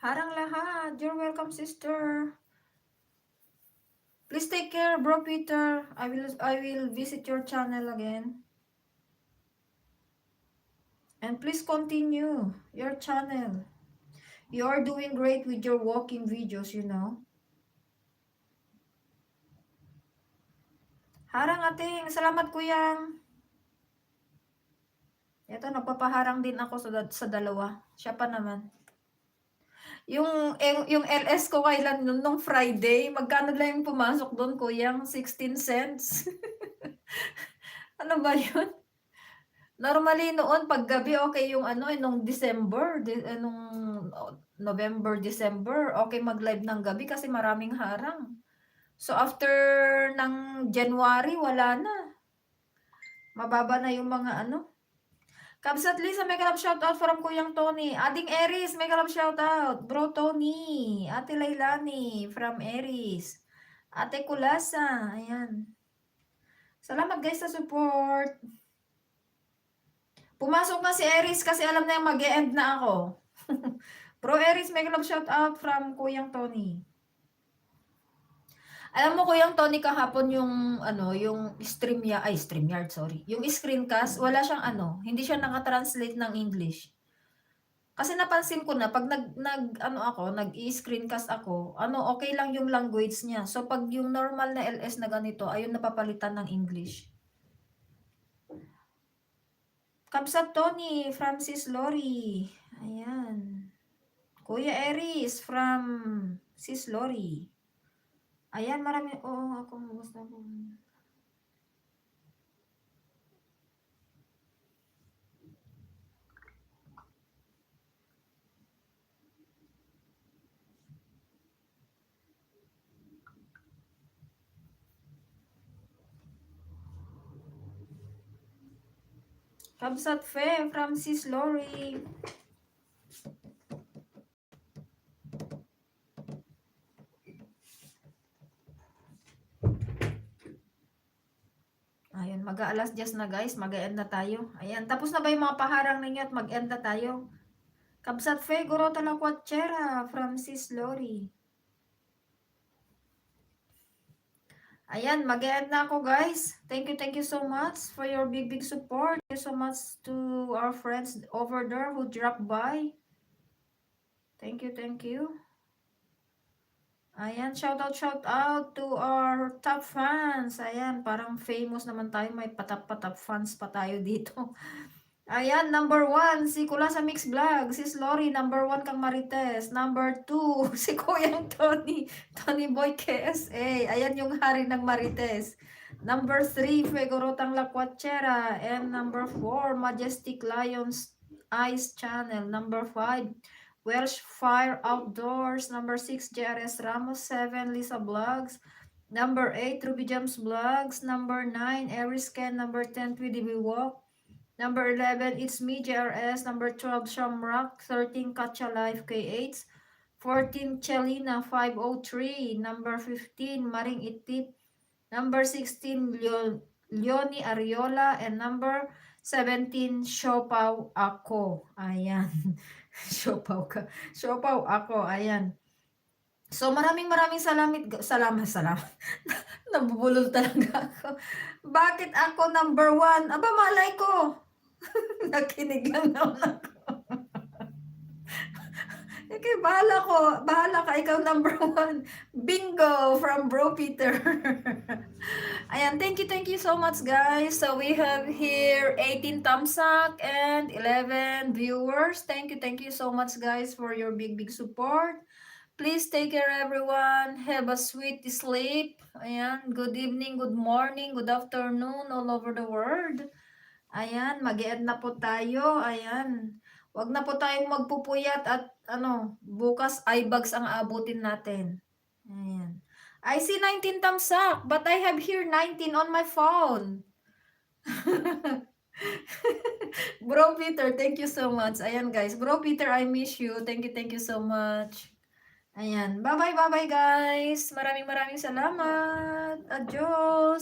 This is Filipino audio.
Harang lahat. You're welcome, sister. Please take care, bro Peter. I will visit your channel again. And please continue your channel. You are doing great with your walking videos, you know. Harang ating. Salamat kuyang. Ito, nagpapaharang din ako sa dalawa. Siya pa naman. Yung LS ko kailan nung Friday, magkano lang yung pumasok doon, kuyang? 16 cents. Ano ba yun? Normally noon, pag gabi, okay yung ano, nung December, nung November, December, okay mag-live ng gabi kasi maraming harang. So, after ng January, wala na. Mababa na yung mga ano. Kabsat Lisa, may kalab shoutout from Kuyang Tony. Ading Eris, may kalab shoutout. Bro Tony. Ate Lailani from Eris. Ate Kulasa. Ayan. Salamat guys sa support. Pumasok na si Eris kasi alam na yung mag-e-end na ako. Bro Eris, may kalab shoutout from Kuyang Tony. Alam mo Kuyang Tony, kahapon yung ano, yung StreamYard, sorry. Yung screencast, wala siyang ano, hindi siya naka-translate ng English. Kasi napansin ko na pag nag-i-screencast ako, ano, okay lang yung language niya. So pag yung normal na LS na ganito, ayun napapalitan ng English. Kamsat Tony, Francis Lori. Ayan. Kuya Eris from Sis Lori. Ayan, marami. Oo, ako gusto ko. Kamsat Fe from Sis Lori. Ayun, mag-aalas 10 na guys, mag-end na tayo. Ayan, tapos na ba yung mga paharang ninyo at mag-end na tayo? Kabsat Fe, Goro Talakwatchera from Sis Lori. Ayan, mag-end na ako guys. Thank you so much for your big support. Thank you so much to our friends over there who dropped by. Thank you. Ayan, shout out to our top fans. Ayan, parang famous naman tayo. May patap fans pa tayo dito. Ayan, number 1, si Kula sa Mix Vlog. Sis Lori, number 1 kang Marites. Number 2, si Kuyang Tony. Tony Boy KSA. Ayan yung hari ng Marites. Number 3, Fegorotang Lakwatchera. And number 4, Majestic Lions Eyes Channel. Number 5, Welsh Fire Outdoors. Number 6, JRS Ramos. 7, Lisa Vlogs. Number 8, Ruby Gems Vlogs. Number 9, Erisken. Number 10, PDB Walk. Number 11, It's Me, JRS. Number 12, Shamrock. 13, Katcha Life, K8. 14, Chelina, 503. Number 15, Maring Itip. Number 16, Leonie Ariola. And number 17, Siopaw Ako. Ayan. Siopaw ka. Siopaw Ako. Ayan. So, maraming salamat. Nabubulol talaga ako. Bakit ako number 1? Aba, malay ko. Nakinig lang naman ako. Okay, bahala ka, ikaw number 1. Bingo from Bro Peter. Ayan, thank you so much guys. So we have here 18 thumbs up and 11 viewers. Thank you so much guys for your big support. Please take care everyone. Have a sweet sleep. Ayan, good evening, good morning, good afternoon all over the world. Ayan, mag-e-end na po tayo. Ayan. Wag na po tayong magpupuyat at bukas eyebags ang aabutin natin. Ayan. I see 19 thumbs up, but I have here 19 on my phone. Bro Peter, thank you so much. Ayan guys, Bro Peter, I miss you. Thank you so much. Ayan. Bye-bye guys. Maraming salamat. Adios.